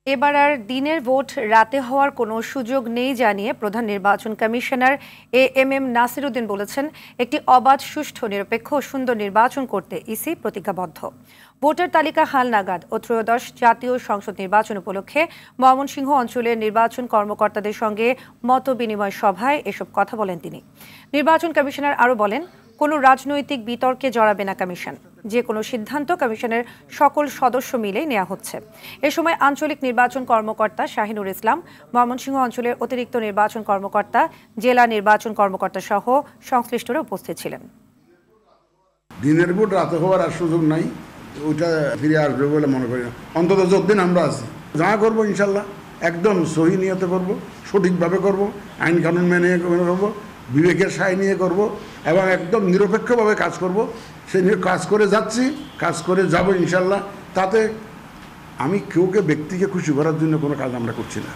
এবার আর দিনের ভোট রাতে হওয়ার কোনো সুযোগ নেই জানিয়ে প্রধান নির্বাচন কমিশনার এএমএম নাসির উদ্দিন বলেছেন, একটি অবাধ, সুষ্ঠু, নিরপেক্ষ ও সুন্দর নির্বাচন করতে ইসি প্রতিজ্ঞাবদ্ধ। ভোটার তালিকা হালনাগাদ ও ত্রয়োদশ জাতীয় সংসদ নির্বাচন উপলক্ষে ময়মনসিংহ অঞ্চলের নির্বাচন কর্মকর্তাদের সঙ্গে মত বিনিময় সভায় এসব কথা বলেন তিনি। নির্বাচন কমিশনার আরও বলেন, কোনো রাজনৈতিক বিতর্কে জড়াবে না কমিশন। যে কোনো সিদ্ধান্ত কমিশনের সকল সদস্য মিলে নেওয়া হচ্ছে। এ সময় আঞ্চলিক নির্বাচন কর্মকর্তা শাহিনুর ইসলাম, ময়মনসিংহ অঞ্চলের অতিরিক্ত নির্বাচন কর্মকর্তা, জেলা নির্বাচন কর্মকর্তা সহ সংশ্লিষ্টরা উপস্থিত ছিলেন। দিনের ভোট রাতে হওয়ার আর সুযোগ নাই, ওইটা ফিরে আসবে বলে মনে করি না। অন্তত যতদিন আমরা আছি যা করবো ইনশাল্লাহ একদম সহি নিয়তে করব, সঠিকভাবে করব, আইন কানুন মেনে করব, বিবেকের সায় নিয়ে করব এবং একদম নিরপেক্ষভাবে কাজ করব। সে নিয়ে কাজ করে যাচ্ছি, কাজ করে যাব ইনশাল্লাহ। তাতে আমি কেউকে ব্যক্তিকে খুশি করার জন্য কোনো কাজ আমরা করছি না।